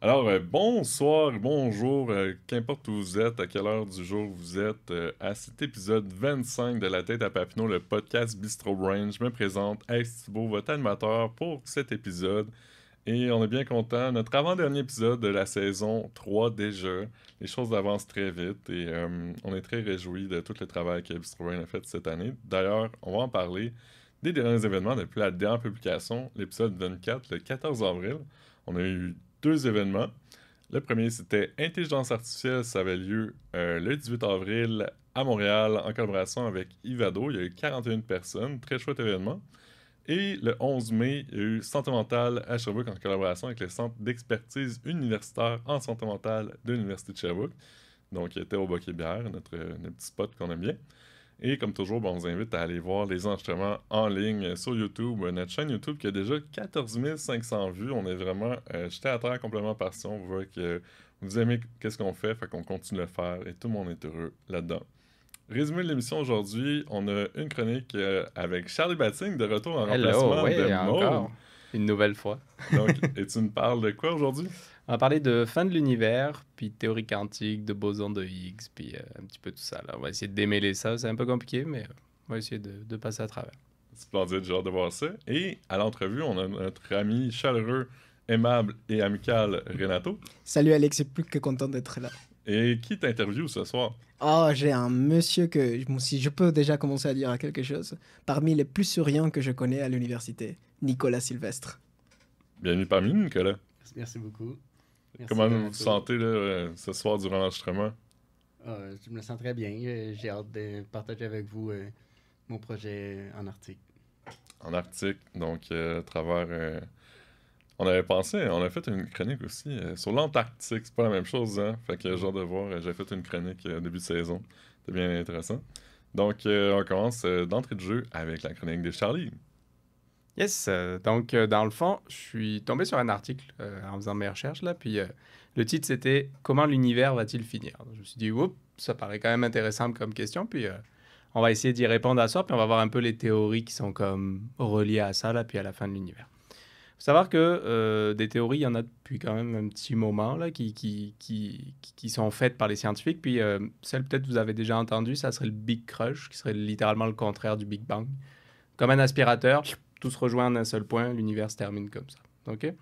Alors, bonsoir, bonjour, qu'importe où vous êtes, à quelle heure du jour vous êtes, à cet épisode 25 de La Tête à Papineau, le podcast Bistro Brain. Je me présente, Alex Thibault, votre animateur pour cet épisode. Et on est bien content. Notre avant-dernier épisode de la saison 3 déjà. Les choses avancent très vite et on est très réjouis de tout le travail que Bistro Brain a fait cette année. D'ailleurs, on va en parler des derniers événements depuis la dernière publication, l'épisode 24, le 14 avril. On a eu 2 événements. Le premier, c'était Intelligence artificielle. Ça avait lieu le 18 avril à Montréal en collaboration avec Ivado. Il y a eu 41 personnes. Très chouette événement. Et le 11 mai, il y a eu Santé mentale à Sherbrooke en collaboration avec le Centre d'expertise universitaire en santé mentale de l'Université de Sherbrooke. Donc, il était au Boquet-Bière, notre petit spot qu'on aime bien. Et comme toujours, on vous invite à aller voir les enregistrements en ligne sur YouTube, notre chaîne YouTube qui a déjà 14 500 vues. On est vraiment jeté à terre complètement par ça. On voit que vous aimez qu'est-ce qu'on fait qu'on continue de le faire et tout le monde est heureux là-dedans. Résumé de l'émission aujourd'hui, on a une chronique avec Charlie Batting de retour en remplacement de Maud. Encore une nouvelle fois. Donc, et tu nous parles de quoi aujourd'hui? On va parler de fin de l'univers, puis théorie quantique, de boson de Higgs, puis un petit peu tout ça. Là. On va essayer de démêler ça. C'est un peu compliqué, mais on va essayer de passer à travers. Splendide, j'ai hâte de voir ça. Et à l'entrevue, on a notre ami chaleureux, aimable et amical Renato. Salut Alex, je suis plus que content d'être là. Et qui t'interviewe ce soir? Oh, j'ai un monsieur que, si je peux déjà commencer à dire quelque chose, parmi les plus souriants que je connais à l'université, Nicolas Sylvestre. Bienvenue parmi nous, Nicolas. Merci beaucoup. Merci. Comment vous vous sentez là, ce soir durant l'enregistrement? Je me sens très bien. J'ai hâte de partager avec vous mon projet en Arctique. En Arctique, donc à travers... on avait pensé, on a fait une chronique aussi sur l'Antarctique. C'est pas la même chose, hein? Fait que j'ai hâte de voir, j'ai fait une chronique début de saison. C'était bien intéressant. Donc, on commence d'entrée de jeu avec la chronique de Charlie. Yes, donc dans le fond, je suis tombé sur un article en faisant mes recherches, là, puis le titre c'était « Comment l'univers va-t-il finir ?» Je me suis dit « Oups, ça paraît quand même intéressant comme question », puis on va essayer d'y répondre à ça, puis on va voir un peu les théories qui sont comme reliées à ça, là, puis à la fin de l'univers. Il faut savoir que des théories, il y en a depuis quand même un petit moment là, qui sont faites par les scientifiques, puis celle peut-être que vous avez déjà entendue, ça serait le Big Crunch, qui serait littéralement le contraire du Big Bang. Comme un aspirateur, tout se rejoint en un seul point, l'univers se termine comme ça. OK?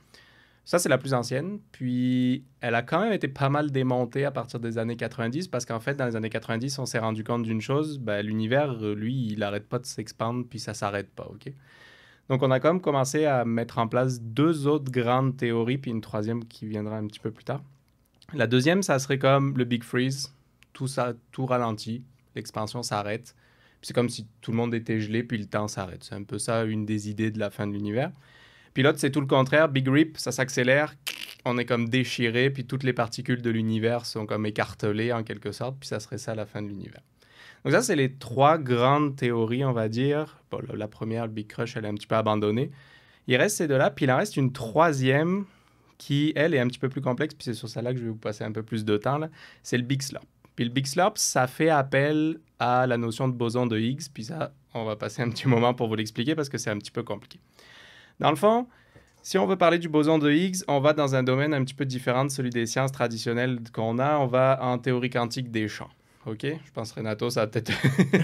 Ça, c'est la plus ancienne. Puis, elle a quand même été pas mal démontée à partir des années 90, parce qu'en fait, dans les années 90, on s'est rendu compte d'une chose, ben, l'univers, lui, il n'arrête pas de s'expandre, puis ça ne s'arrête pas. OK? Donc, on a quand même commencé à mettre en place 2 autres grandes théories, puis une troisième qui viendra un petit peu plus tard. La deuxième, ça serait comme le Big Freeze. Tout ralentit, l'expansion s'arrête. C'est comme si tout le monde était gelé, puis le temps s'arrête. C'est un peu ça, une des idées de la fin de l'univers. Puis l'autre, c'est tout le contraire. Big Rip, ça s'accélère. On est comme déchiré, puis toutes les particules de l'univers sont comme écartelées, en quelque sorte. Puis ça serait ça, la fin de l'univers. Donc ça, c'est les 3 grandes théories, on va dire. Bon, la première, le Big Crunch, elle est un petit peu abandonnée. Il reste ces 2-là, puis il en reste une troisième qui, elle, est un petit peu plus complexe. Puis c'est sur celle-là que je vais vous passer un peu plus de temps. Là. C'est le Big Slurp. Puis le Big Slurp, ça fait appel à la notion de boson de Higgs. Puis ça, on va passer un petit moment pour vous l'expliquer parce que c'est un petit peu compliqué. Dans le fond, si on veut parler du boson de Higgs, on va dans un domaine un petit peu différent de celui des sciences traditionnelles qu'on a. On va en théorie quantique des champs. OK? Je pense, Renato, ça va peut-être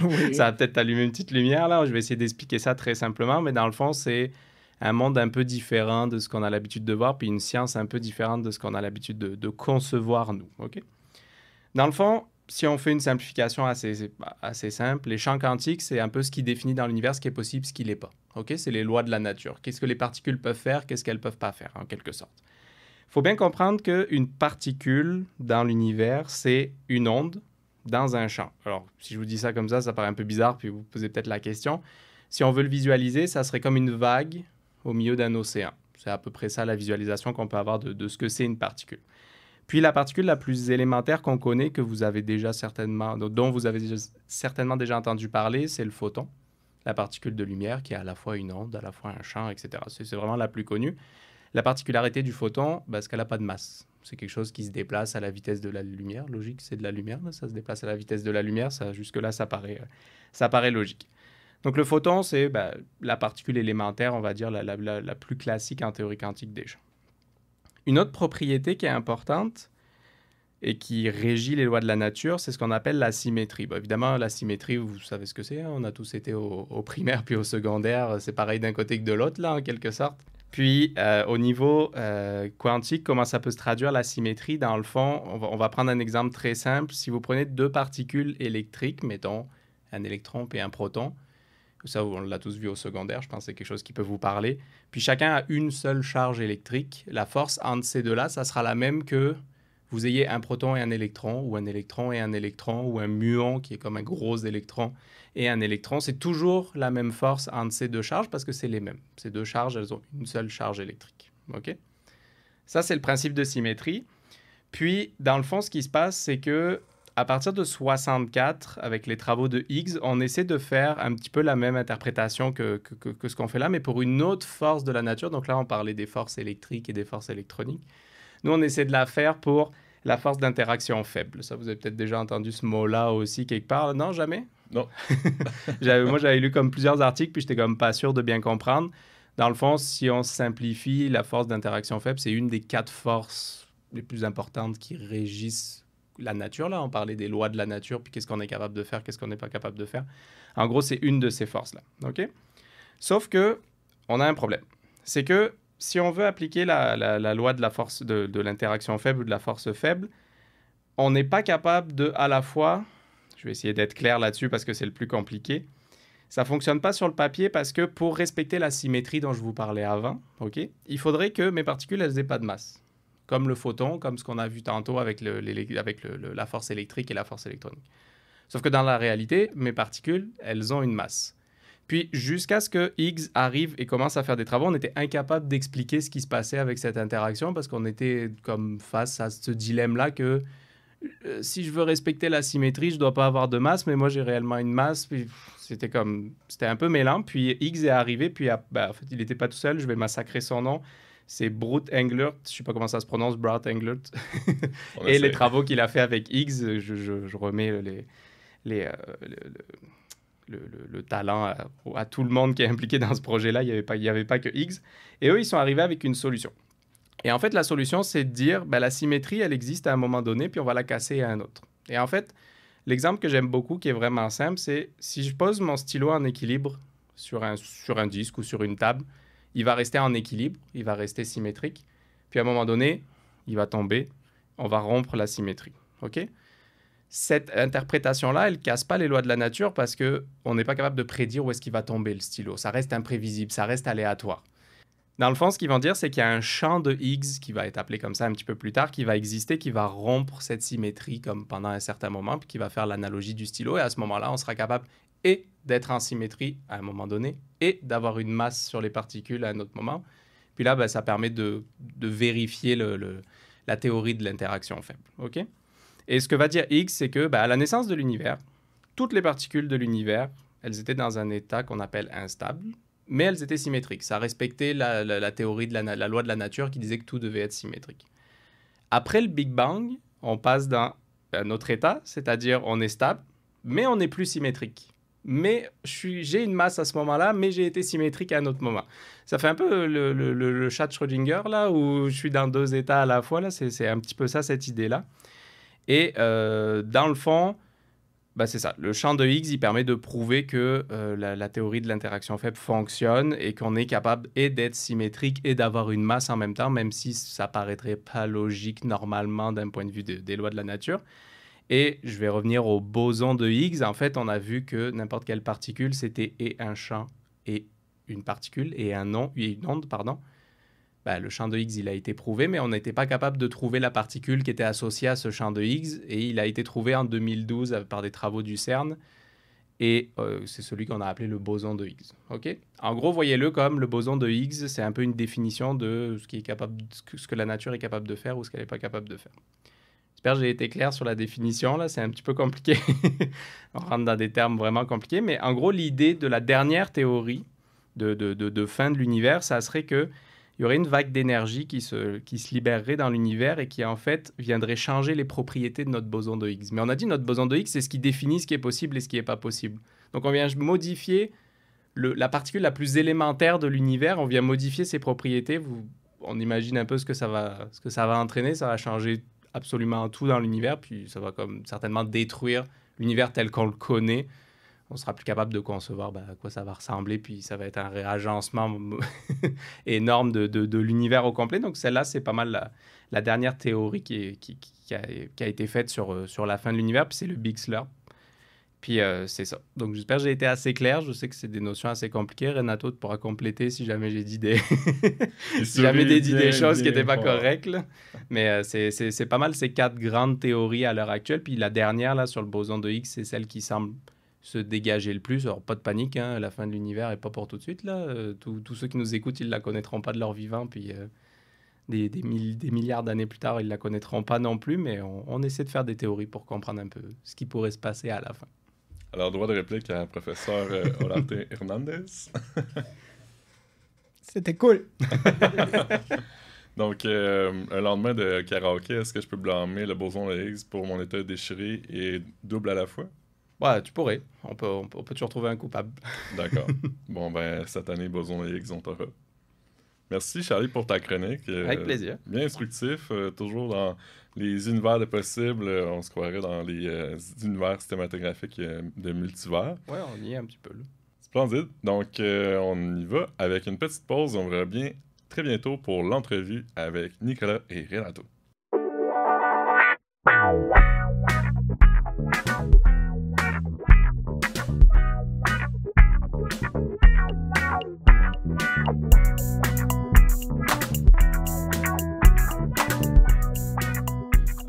Oui. ça va peut-être allumer une petite lumière. Là. Je vais essayer d'expliquer ça très simplement. Mais dans le fond, c'est un monde un peu différent de ce qu'on a l'habitude de voir, puis une science un peu différente de ce qu'on a l'habitude de concevoir, nous. OK? Dans le fond, si on fait une simplification assez simple, les champs quantiques, c'est un peu ce qui définit dans l'univers ce qui est possible, ce qui ne l'est pas. OK? C'est les lois de la nature. Qu'est-ce que les particules peuvent faire, qu'est-ce qu'elles ne peuvent pas faire, en quelque sorte. Il faut bien comprendre qu'une particule dans l'univers, c'est une onde dans un champ. Alors, si je vous dis ça comme ça paraît un peu bizarre, puis vous posez peut-être la question. Si on veut le visualiser, ça serait comme une vague au milieu d'un océan. C'est à peu près ça la visualisation qu'on peut avoir de ce que c'est une particule. Puis la particule la plus élémentaire qu'on connaît, dont vous avez certainement déjà entendu parler, c'est le photon. La particule de lumière qui est à la fois une onde, à la fois un champ, etc. C'est vraiment la plus connue. La particularité du photon, c'est qu'elle n'a pas de masse. C'est quelque chose qui se déplace à la vitesse de la lumière. Logique, c'est de la lumière, là, ça se déplace à la vitesse de la lumière. Jusque-là, ça paraît logique. Donc le photon, c'est la particule élémentaire, on va dire, la plus classique en théorie quantique déjà. Une autre propriété qui est importante et qui régit les lois de la nature, c'est ce qu'on appelle la symétrie. Évidemment, la symétrie, vous savez ce que c'est. On a tous été au primaire puis au secondaire. C'est pareil d'un côté que de l'autre, là, en quelque sorte. Puis, au niveau quantique, comment ça peut se traduire, la symétrie? Dans le fond, on va prendre un exemple très simple. Si vous prenez deux particules électriques, mettons un électron et un proton, ça, on l'a tous vu au secondaire, je pense que c'est quelque chose qui peut vous parler. Puis chacun a une seule charge électrique. La force entre ces deux-là, ça sera la même que vous ayez un proton et un électron, ou un électron et un électron, ou un muon qui est comme un gros électron et un électron. C'est toujours la même force entre ces deux charges parce que c'est les mêmes. Ces deux charges, elles ont une seule charge électrique. OK? Ça, c'est le principe de symétrie. Puis, dans le fond, ce qui se passe, c'est que à partir de 64, avec les travaux de Higgs, on essaie de faire un petit peu la même interprétation que ce qu'on fait là, mais pour une autre force de la nature. Donc là, on parlait des forces électriques et des forces électroniques. Nous, on essaie de la faire pour la force d'interaction faible. Ça, vous avez peut-être déjà entendu ce mot-là aussi quelque part. Non, jamais? Non. Moi, j'avais lu comme plusieurs articles, puis j'étais comme pas sûr de bien comprendre. Dans le fond, si on simplifie, la force d'interaction faible, c'est une des 4 forces les plus importantes qui régissent la nature. Là, on parlait des lois de la nature, puis qu'est-ce qu'on est capable de faire, qu'est-ce qu'on n'est pas capable de faire. En gros, c'est une de ces forces-là. OK? Sauf que on a un problème. C'est que si on veut appliquer la loi de la force de l'interaction faible ou de la force faible, on n'est pas capable de, à la fois, je vais essayer d'être clair là-dessus parce que c'est le plus compliqué, ça ne fonctionne pas sur le papier parce que pour respecter la symétrie dont je vous parlais avant, OK, il faudrait que mes particules, elles n'aient pas de masse. Comme le photon, comme ce qu'on a vu tantôt avec la force électrique et la force électronique. Sauf que dans la réalité, mes particules, elles ont une masse. Puis, jusqu'à ce que Higgs arrive et commence à faire des travaux, on était incapable d'expliquer ce qui se passait avec cette interaction parce qu'on était comme face à ce dilemme-là que si je veux respecter la symétrie, je ne dois pas avoir de masse, mais moi, j'ai réellement une masse. Puis, c'était un peu mêlant. Puis, Higgs est arrivé, puis en fait, il n'était pas tout seul. Je vais massacrer son nom. C'est Brout Englert, je ne sais pas comment ça se prononce, Brout Englert. Et les travaux qu'il a fait avec Higgs, je remets le talent à tout le monde qui est impliqué dans ce projet-là. Il n'y avait pas que Higgs. Et eux, ils sont arrivés avec une solution. Et en fait, la solution, c'est de dire, la symétrie, elle existe à un moment donné, puis on va la casser à un autre. Et en fait, l'exemple que j'aime beaucoup, qui est vraiment simple, c'est si je pose mon stylo en équilibre sur un disque ou sur une table, il va rester en équilibre, il va rester symétrique. Puis à un moment donné, il va tomber, on va rompre la symétrie. OK? Cette interprétation-là, elle ne casse pas les lois de la nature parce qu'on n'est pas capable de prédire où est-ce qu'il va tomber le stylo. Ça reste imprévisible, ça reste aléatoire. Dans le fond, ce qu'ils vont dire, c'est qu'il y a un champ de Higgs qui va être appelé comme ça un petit peu plus tard, qui va exister, qui va rompre cette symétrie comme pendant un certain moment, puis qui va faire l'analogie du stylo. Et à ce moment-là, on sera capable et d'être en symétrie à un moment donné et d'avoir une masse sur les particules à un autre moment. Puis là, ça permet de vérifier la théorie de l'interaction faible. OK? Et ce que va dire Higgs, c'est que à la naissance de l'univers, toutes les particules de l'univers, elles étaient dans un état qu'on appelle instable, mais elles étaient symétriques. Ça respectait la théorie de la loi de la nature qui disait que tout devait être symétrique. Après le Big Bang, on passe dans un autre état, c'est-à-dire on est stable, mais on n'est plus symétrique. Mais j'ai une masse à ce moment-là, mais j'ai été symétrique à un autre moment. Ça fait un peu le chat de Schrödinger, là, où je suis dans 2 états à la fois. Là. C'est un petit peu ça, cette idée-là. Et dans le fond, c'est ça. Le champ de Higgs, il permet de prouver que la théorie de l'interaction faible fonctionne et qu'on est capable et d'être symétrique et d'avoir une masse en même temps, même si ça paraîtrait pas logique normalement d'un point de vue des lois de la nature. Et je vais revenir au boson de Higgs. En fait, on a vu que n'importe quelle particule, c'était et un champ et une particule et une onde, pardon. Le champ de Higgs, il a été prouvé, mais on n'était pas capable de trouver la particule qui était associée à ce champ de Higgs. Et il a été trouvé en 2012 par des travaux du CERN. Et c'est celui qu'on a appelé le boson de Higgs. OK? En gros, voyez-le comme le boson de Higgs, c'est un peu une définition de ce que la nature est capable de faire ou ce qu'elle n'est pas capable de faire. J'espère que j'ai été clair sur la définition. Là, c'est un petit peu compliqué. On rentre dans des termes vraiment compliqués. Mais en gros, l'idée de la dernière théorie de fin de l'univers, ça serait qu'il y aurait une vague d'énergie qui se libérerait dans l'univers et qui, en fait, viendrait changer les propriétés de notre boson de Higgs. Mais on a dit notre boson de Higgs, c'est ce qui définit ce qui est possible et ce qui n'est pas possible. Donc, on vient modifier la particule la plus élémentaire de l'univers. On vient modifier ses propriétés. On imagine un peu ce que ça va entraîner. Ça va changer absolument tout dans l'univers, puis ça va comme certainement détruire l'univers tel qu'on le connaît. On sera plus capable de concevoir à quoi ça va ressembler, puis ça va être un réagencement énorme de l'univers au complet. Donc celle-là, c'est pas mal la dernière théorie qui a été faite sur la fin de l'univers, puis c'est le Big Slurp. Puis c'est ça. Donc j'espère que j'ai été assez clair. Je sais que c'est des notions assez compliquées. Renato, tu pourras compléter si jamais j'ai dit des choses qui n'étaient pas correctes. Là. Mais c'est pas mal ces 4 grandes théories à l'heure actuelle. Puis la dernière, là, sur le boson de Higgs, c'est celle qui semble se dégager le plus. Alors, pas de panique, hein, la fin de l'univers n'est pas pour tout de suite. Là. Tous ceux qui nous écoutent, ils ne la connaîtront pas de leur vivant. Puis des milliards d'années plus tard, ils ne la connaîtront pas non plus. Mais on essaie de faire des théories pour comprendre un peu ce qui pourrait se passer à la fin. Alors, droit de réplique à professeur Olarte Hernandez. C'était cool. Donc, un lendemain de karaoké, est-ce que je peux blâmer le boson de Higgs pour mon état déchiré et double à la fois? Ouais, tu pourrais. On peut toujours trouver un coupable. D'accord. Bon, ben, cette année, boson de Higgs, on t'aura. Merci, Charlie, pour ta chronique. Avec plaisir. Bien instructif, toujours dans les univers de possibles. On se croirait dans les univers cinématographiques de multivers. Ouais, on y est un petit peu, là. Splendide. Donc, on y va avec une petite pause. On revient très bientôt pour l'entrevue avec Nicolas et Renato.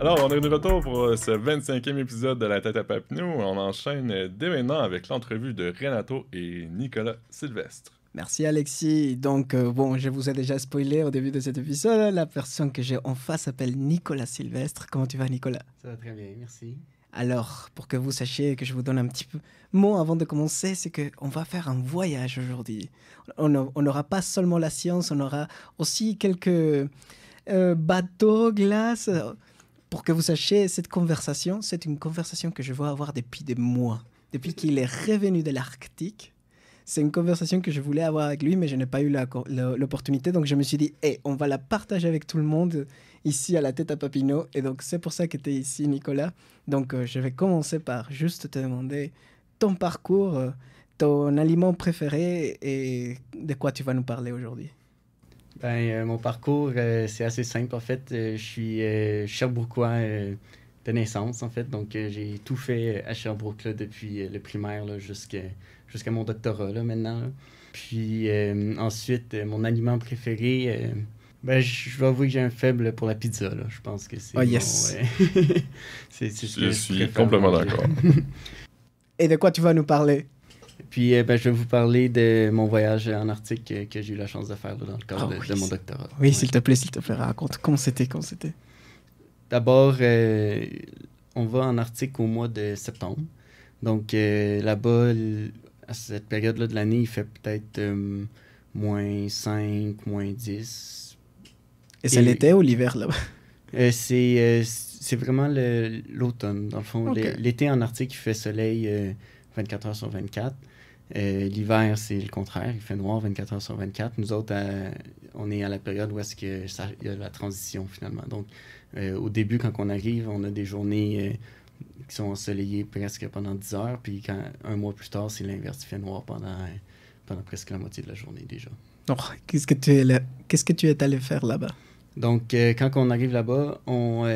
Alors, on est de retour pour ce 25e épisode de La Tête à Papineau. On enchaîne dès maintenant avec l'entrevue de Renato et Nicolas Sylvestre. Merci Alexis. Donc, je vous ai déjà spoilé au début de cet épisode. La personne que j'ai en face s'appelle Nicolas Sylvestre. Comment tu vas, Nicolas? Ça va très bien, merci. Alors, pour que vous sachiez, que je vous donne un petit peu mot avant de commencer, c'est qu'on va faire un voyage aujourd'hui. On n'aura pas seulement la science, on aura aussi quelques bateaux, glaces. Pour que vous sachiez, cette conversation, c'est une conversation que je veux avoir depuis des mois. Depuis qu'il est revenu de l'Arctique, c'est une conversation que je voulais avoir avec lui, mais je n'ai pas eu l'opportunité. Donc, je me suis dit, on va la partager avec tout le monde ici à la Tête à Papineau. Et donc, c'est pour ça que tu es ici, Nicolas. Donc, je vais commencer par juste te demander ton parcours, ton aliment préféré et de quoi tu vas nous parler aujourd'hui. Mon parcours, c'est assez simple, en fait. Je suis Sherbrookeois de naissance, en fait. Donc, j'ai tout fait à Sherbrooke là, depuis le primaire là, jusqu'à mon doctorat, là, maintenant. Là. Puis, ensuite, mon aliment préféré... je dois avouer que j'ai un faible pour la pizza, là. Je pense que c'est yes. Je suis complètement d'accord. Et de quoi tu vas nous parler? Puis, je vais vous parler de mon voyage en Arctique que j'ai eu la chance de faire là, dans le cadre de mon doctorat. Oui, s'il te plaît, raconte. Comment c'était? D'abord, on va en Arctique au mois de septembre. Donc, là-bas, à cette période-là de l'année, il fait peut-être moins 5, moins 10. Et c'est l'été ou l'hiver, là-bas? C'est vraiment l'automne. Dans le fond, okay. L'été en Arctique, il fait soleil 24 heures sur 24. L'hiver, c'est le contraire. Il fait noir 24 heures sur 24. Nous autres, on est à la période où il y a la transition, finalement. Donc, au début, quand on arrive, on a des journées qui sont ensoleillées presque pendant 10 heures. Puis, un mois plus tard, c'est l'inverse. Il fait noir pendant presque la moitié de la journée déjà. Oh, qu'est-ce que tu es allé faire là-bas? Donc, quand on arrive là-bas, on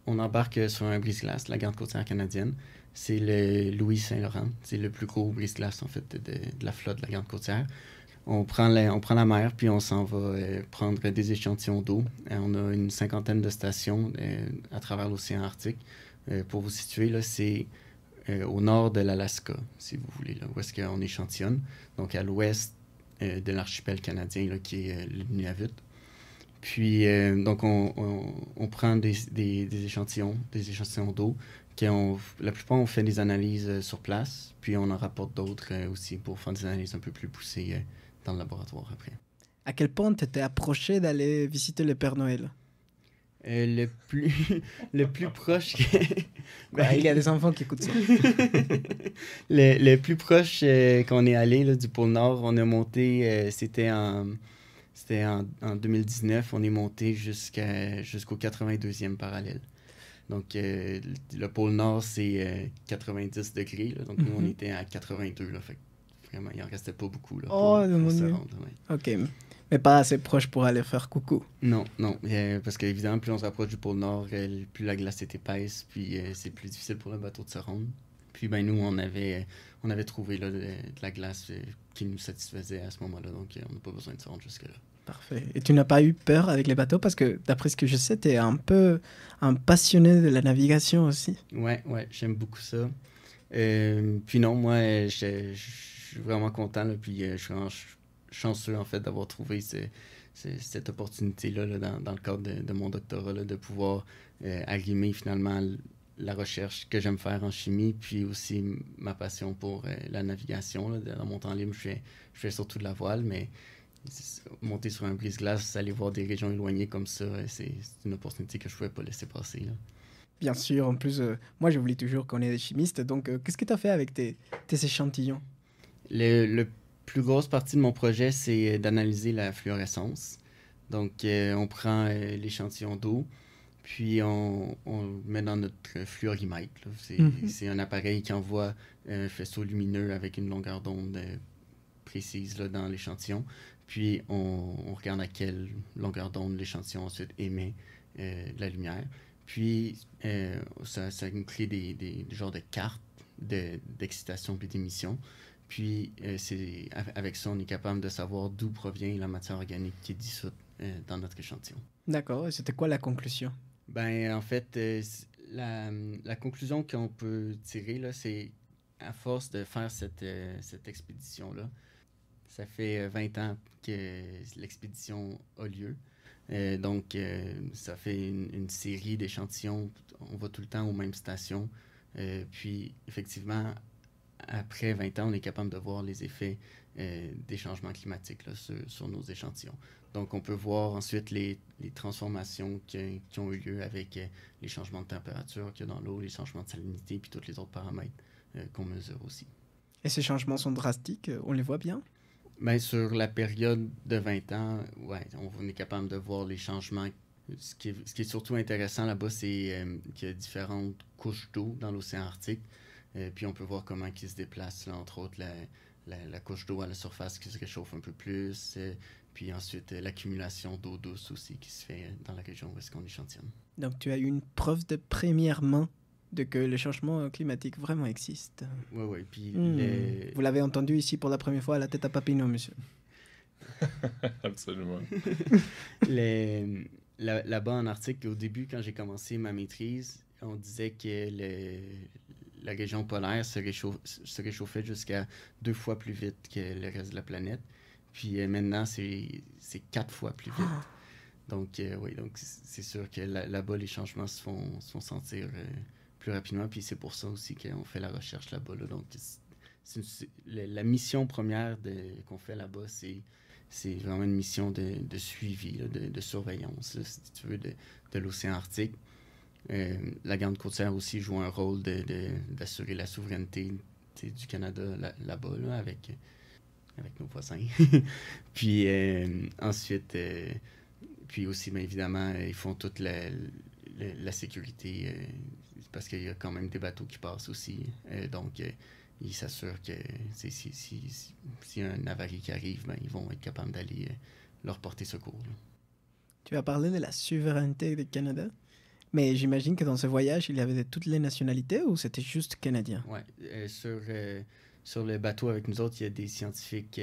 embarque sur un brise-glace, la garde côtière canadienne. C'est le Louis-Saint-Laurent. C'est le plus gros brise-glace, en fait, de la flotte de la garde côtière. On prend la mer, puis on s'en va prendre des échantillons d'eau. On a une 50aine de stations à travers l'océan Arctique. Pour vous situer, là, c'est au nord de l'Alaska, si vous voulez, là, où est-ce qu'on échantillonne. Donc, à l'ouest de l'archipel canadien, là, qui est le Nunavut. Puis, donc, on prend des échantillons d'eau. La plupart, on fait des analyses sur place, puis on en rapporte d'autres aussi pour faire des analyses un peu plus poussées dans le laboratoire après. À quel point tu étais approché d'aller visiter le Père Noël? Le plus proche... Il y a des enfants qui écoutent ça. le plus proche qu'on est allé là, du pôle Nord, on a monté, c'était en 2019, on est monté jusqu'au 82e parallèle. Donc, le pôle Nord, c'est 90 degrés. Là, donc, nous, on était à 82. Là, fait que vraiment, il n'en restait pas beaucoup là, pour se rendre. Ouais. OK. Mais pas assez proche pour aller faire coucou. Non. Parce qu'évidemment, plus on se rapproche du pôle Nord, plus la glace est épaisse, puis c'est plus difficile pour le bateau de se rendre. Puis, ben, nous, on avait trouvé là, de la glace qui nous satisfaisait à ce moment-là. Donc, on n'a pas besoin de se rendre jusque-là. Parfait. Et tu n'as pas eu peur avec les bateaux? Parce que, d'après ce que je sais, tu es un peu un passionné de la navigation aussi. Ouais, j'aime beaucoup ça. Puis non, moi, je suis vraiment content. Là, puis je suis vraiment chanceux, en fait, d'avoir trouvé cette opportunité-là là, dans le cadre de mon doctorat, là, de pouvoir allumer finalement la recherche que j'aime faire en chimie, puis aussi ma passion pour la navigation. Là. Dans mon temps libre, je fais surtout de la voile, mais monter sur un brise-glace, aller voir des régions éloignées comme ça, c'est une opportunité que je ne pouvais pas laisser passer. Là. Bien sûr, en plus, moi je voulais toujours qu'on ait des chimistes, donc qu'est-ce que tu as fait avec tes échantillons? Le plus grosse partie de mon projet, c'est d'analyser la fluorescence. Donc, on prend l'échantillon d'eau, puis on le met dans notre fluorimètre. C'est un appareil qui envoie un faisceau lumineux avec une longueur d'onde précise là, dans l'échantillon. Puis, on regarde à quelle longueur d'onde l'échantillon ensuite émet de la lumière. Puis, ça nous crée des genres de cartes d'excitation et d'émission. Puis, avec ça, on est capable de savoir d'où provient la matière organique qui est dissoute dans notre échantillon. D'accord. Et c'était quoi la conclusion? Ben, en fait, la conclusion qu'on peut tirer, là, c'est à force de faire cette expédition-là, ça fait 20 ans que l'expédition a lieu. Donc, ça fait une série d'échantillons. On va tout le temps aux mêmes stations. Puis, effectivement, après 20 ans, on est capable de voir les effets des changements climatiques là, sur nos échantillons. Donc, on peut voir ensuite les transformations qui ont eu lieu avec les changements de température qu'il y a dans l'eau, les changements de salinité, puis tous les autres paramètres qu'on mesure aussi. Et ces changements sont drastiques? On les voit bien? Bien, sur la période de 20 ans, ouais, on est capable de voir les changements. Ce qui est surtout intéressant là-bas, c'est qu'il y a différentes couches d'eau dans l'océan Arctique. Puis on peut voir comment ils se déplacent, là, entre autres la couche d'eau à la surface qui se réchauffe un peu plus. Puis ensuite, l'accumulation d'eau douce aussi qui se fait dans la région où est-ce qu'on échantillonne. Donc tu as eu une preuve de première main de que le changement climatique vraiment existe. Oui. Puis Vous l'avez entendu ici pour la première fois à la tête à Papineau, monsieur. Absolument. Là-bas en Arctique, au début, quand j'ai commencé ma maîtrise, on disait que la région polaire se réchauffait jusqu'à 2 fois plus vite que le reste de la planète. Puis maintenant, c'est 4 fois plus vite. Donc, oui, donc c'est sûr que là-bas, les changements se font sentir plus rapidement. Puis c'est pour ça aussi qu'on fait la recherche là-bas. Là. Donc, la mission première qu'on fait là-bas, c'est vraiment une mission de suivi, là, de surveillance, là, si tu veux, de l'océan Arctique. La garde côtière aussi joue un rôle d'assurer la souveraineté du Canada là-bas, là, avec nos voisins. Puis ensuite, puis aussi, bien évidemment, ils font toute la sécurité parce qu'il y a quand même des bateaux qui passent aussi. Donc, ils s'assurent que s'il y a un avarie qui arrive, ben, ils vont être capables d'aller leur porter secours. Là. Tu as parlé de la souveraineté du Canada, mais j'imagine que dans ce voyage, il y avait de toutes les nationalités ou c'était juste canadien? Oui, sur le bateau avec nous autres, il y a des scientifiques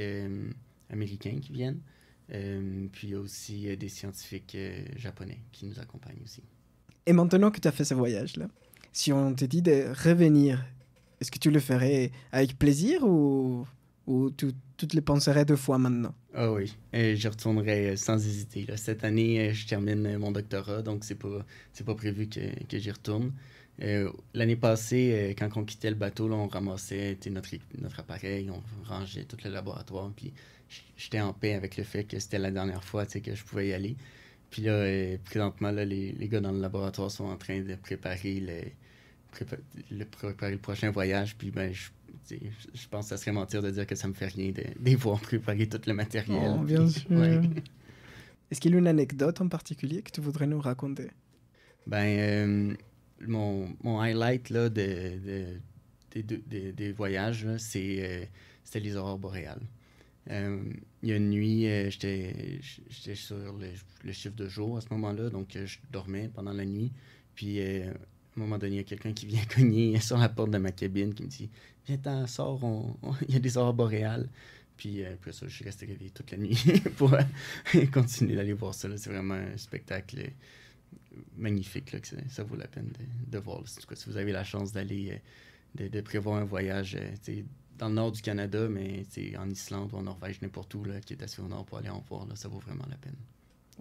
américains qui viennent, puis il y a aussi des scientifiques japonais qui nous accompagnent aussi. Et maintenant que tu as fait ce voyage-là, si on te dit de revenir Est-ce que tu le ferais avec plaisir ou tu te le penserais 2 fois maintenant? Ah oui, j'y retournerai sans hésiter, là. Cette année, je termine mon doctorat, donc c'est pas prévu que j'y retourne. L'année passée, quand on quittait le bateau, là, on ramassait notre appareil, on rangeait tout le laboratoire, puis j'étais en paix avec le fait que c'était la dernière fois que je pouvais y aller. Puis là, présentement, là, les gars dans le laboratoire sont en train de préparer le prochain voyage, puis ben, je pense que ça serait mentir de dire que ça me fait rien de voir préparer tout le matériel. Oh, bien Puis, sûr. ouais. Est-ce qu'il y a une anecdote en particulier que tu voudrais nous raconter? Ben, mon highlight là, des voyages, là, c'était les aurores boréales. Il y a une nuit, j'étais sur le chiffre de jour à ce moment-là, donc je dormais pendant la nuit. Puis à un moment donné, il y a quelqu'un qui vient cogner sur la porte de ma cabine qui me dit « Viens-t'en, sors, il y a des aurores boréales. » Puis après ça, je suis resté réveillé toute la nuit pour continuer d'aller voir ça. Là. C'est vraiment un spectacle magnifique, là, que ça vaut la peine de voir. Là. En tout cas, si vous avez la chance d'aller, de prévoir un voyage dans le nord du Canada, mais en Islande ou en Norvège, n'importe où, là, qui est assez au nord pour aller en voir, là, ça vaut vraiment la peine.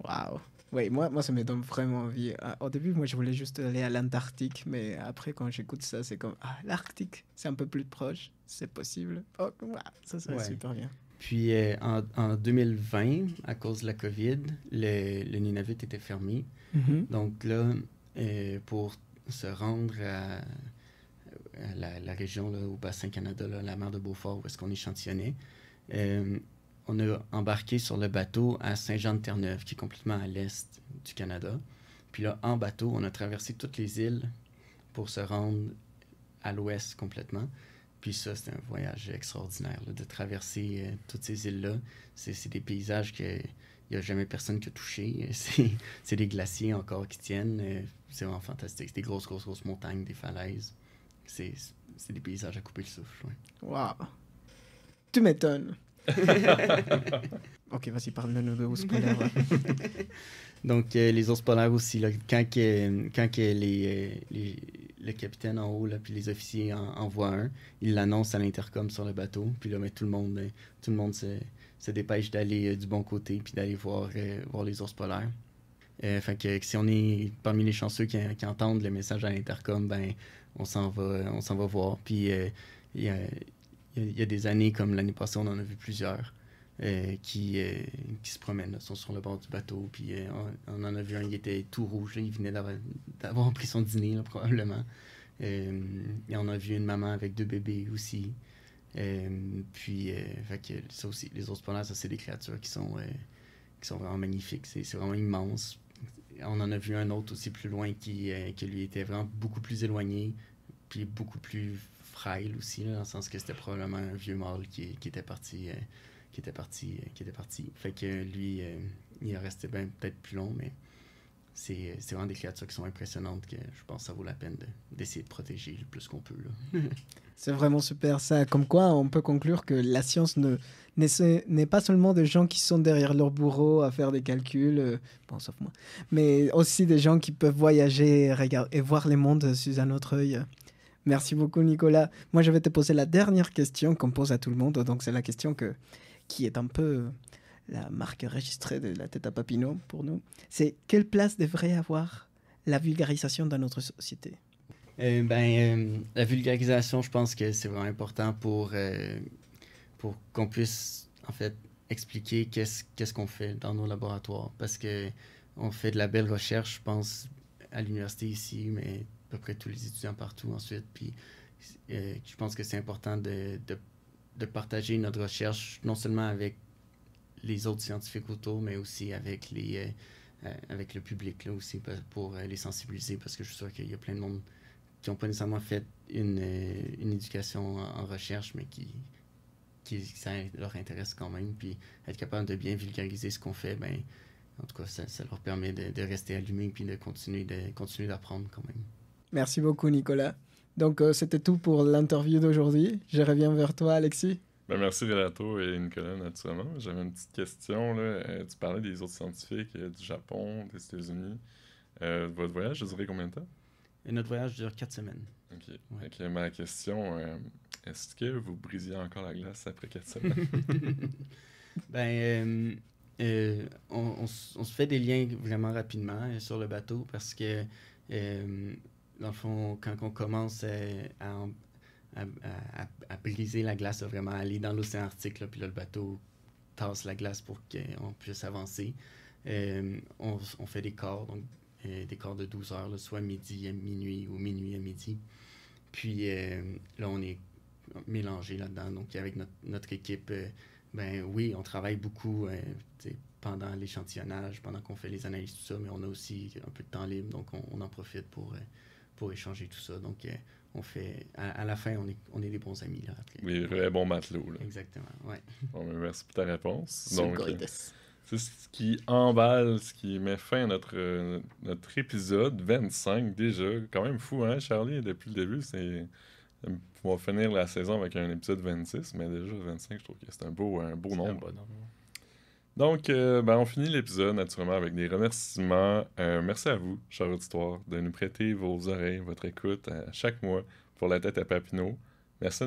Waouh! Oui, moi, ça me donne vraiment envie. Au début, moi, je voulais juste aller à l'Antarctique, mais après, quand j'écoute ça, c'est comme, l'Arctique, c'est un peu plus proche, c'est possible. Oh, ça serait super bien. Puis en 2020, à cause de la COVID, le Nunavut était fermé. Mm-hmm. Donc là, pour se rendre à la région, là, au bassin Canada, là, la mer de Beaufort, où est-ce qu'on échantillonnait, on a embarqué sur le bateau à Saint-Jean-de-Terre-Neuve, qui est complètement à l'est du Canada. Puis là, en bateau, on a traversé toutes les îles pour se rendre à l'ouest complètement. Puis ça, c'était un voyage extraordinaire, là, de traverser toutes ces îles-là. C'est des paysages qu'il n'y a jamais personne qui a touché. C'est des glaciers encore qui tiennent. C'est vraiment fantastique. C'est des grosses montagnes, des falaises. C'est des paysages à couper le souffle. Ouais. Waouh! Tu m'étonnes. Ok, vas-y, parle-nous de ours polaires. Donc, les ours polaires aussi, là, quand le capitaine en haut, là, puis les officiers en voient un, ils l'annoncent à l'intercom sur le bateau, puis là, tout le monde se dépêche d'aller du bon côté, puis d'aller voir les ours polaires. Fait que si on est parmi les chanceux qui entendent le message à l'intercom, ben, on s'en va voir. Puis il y a des années, comme l'année passée, on en a vu plusieurs qui se promènent, là, sont sur le bord du bateau. Puis on en a vu un, il était tout rouge, là, il venait d'avoir pris son dîner, là, probablement. Et on a vu une maman avec 2 bébés aussi. Puis fait que ça aussi, les ours polaires, ça c'est des créatures qui sont vraiment magnifiques. C'est vraiment immense. On en a vu un autre aussi plus loin qui lui était vraiment beaucoup plus éloigné, puis beaucoup plus frêle aussi, là, dans le sens que c'était probablement un vieux mâle qui était parti. Fait que lui, il est resté peut-être plus long, mais c'est vraiment des créatures qui sont impressionnantes que je pense que ça vaut la peine d'essayer de protéger le plus qu'on peut. Là. C'est vraiment super ça. Comme quoi, on peut conclure que la science n'est pas seulement des gens qui sont derrière leur bureau à faire des calculs, bon, sauf moi, mais aussi des gens qui peuvent voyager et voir les mondes sous un autre œil. Merci beaucoup, Nicolas. Moi, je vais te poser la dernière question qu'on pose à tout le monde. Donc, c'est la question qui est un peu la marque enregistrée de la tête à Papineau pour nous. C'est quelle place devrait avoir la vulgarisation dans notre société? La vulgarisation, je pense que c'est vraiment important pour qu'on puisse, en fait, expliquer qu'est-ce qu'on fait dans nos laboratoires. Parce que on fait de la belle recherche, je pense, à l'université ici, mais à peu près tous les étudiants partout ensuite. Puis je pense que c'est important de partager notre recherche, non seulement avec les autres scientifiques autour, mais aussi avec avec le public là aussi, pour les sensibiliser, parce que je suis sûr qu'il y a plein de monde qui n'ont pas nécessairement fait une éducation en recherche, mais qui ça leur intéresse quand même. Puis être capable de bien vulgariser ce qu'on fait, ben, en tout cas, ça leur permet de rester allumés puis de continuer d'apprendre quand même. Merci beaucoup, Nicolas. Donc, c'était tout pour l'interview d'aujourd'hui. Je reviens vers toi, Alexis. Ben, merci Renato et Nicolas, naturellement. J'avais une petite question. Là. Tu parlais des autres scientifiques du Japon, des États-Unis. Votre voyage, ça durait combien de temps? Et notre voyage dure 4 semaines. OK. Ouais. Fait que ma question, est-ce que vous brisiez encore la glace après 4 semaines? Ben, on se fait des liens vraiment rapidement sur le bateau parce que, dans le fond, quand on commence à briser la glace, à vraiment aller dans l'océan Arctique, là, puis là, le bateau tasse la glace pour qu'on puisse avancer. On fait des corps, donc des corps de 12 heures, là, soit midi à minuit ou minuit à midi. Puis là, on est mélangé là-dedans. Donc, avec notre équipe, ben oui, on travaille beaucoup pendant l'échantillonnage, pendant qu'on fait les analyses, tout ça, mais on a aussi un peu de temps libre, donc on en profite pour échanger tout ça. Donc, on fait, à la fin, on est des bons amis. Là, après. Des vrais bons matelots. Là. Exactement, ouais. Bon, ben, merci pour ta réponse. Sur Donc, Goïdes. c'est ce qui emballe, ce qui met fin à notre épisode 25 déjà. Quand même fou, hein, Charlie? Depuis le début, on va finir la saison avec un épisode 26, mais déjà 25, je trouve que c'est un beau C'est nombre. un bon nombre. Donc, ben, on finit l'épisode naturellement avec des remerciements. Merci à vous, cher auditoire, de nous prêter vos oreilles, votre écoute à chaque mois pour la tête à Papineau. Merci à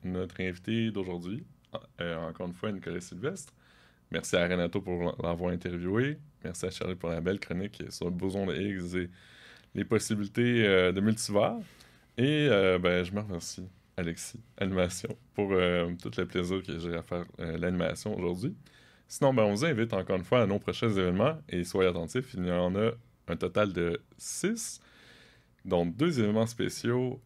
notre invité d'aujourd'hui, encore une fois, Nicolas Sylvestre. Merci à Renato pour l'avoir interviewé. Merci à Charlie pour la belle chronique sur le boson de Higgs et les possibilités de multivers. Et ben, je me remercie, Alexis, Animation, pour tout le plaisir que j'ai à faire l'animation aujourd'hui. Sinon, ben, on vous invite encore une fois à nos prochains événements et soyez attentifs, il y en a un total de 6, dont 2 événements spéciaux.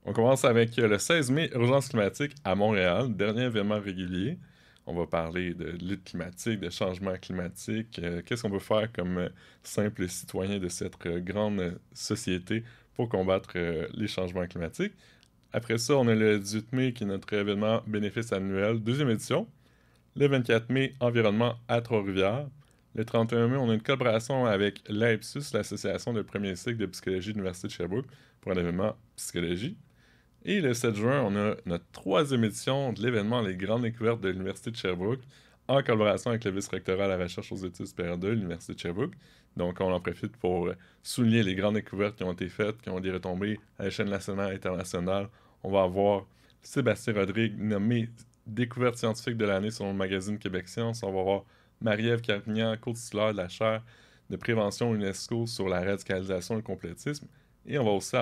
On commence avec le 16 mai, Urgence climatique à Montréal, dernier événement régulier. On va parler de lutte climatique, de changement climatique, qu'est-ce qu'on peut faire comme simple citoyen de cette grande société pour combattre les changements climatiques. Après ça, on a le 18 mai qui est notre événement bénéfice annuel, 2e édition. Le 24 mai, environnement à Trois-Rivières. Le 31 mai, on a une collaboration avec l'AEPSUS, l'association de premier cycle de psychologie de l'Université de Sherbrooke, pour un événement psychologie. Et le 7 juin, on a notre 3e édition de l'événement Les Grandes Découvertes de l'Université de Sherbrooke, en collaboration avec le vice-rectorat à la recherche aux études supérieures de l'Université de Sherbrooke. Donc, on en profite pour souligner les grandes découvertes qui ont été faites, qui ont des retombées à l'échelle nationale et internationale. On va avoir Sébastien Rodrigue nommé découverte scientifique de l'année selon le magazine Québec Science. On va avoir Marie-Ève Carpignan, co-titulaire de la chaire de prévention UNESCO sur la radicalisation et le complétisme. Et on va aussi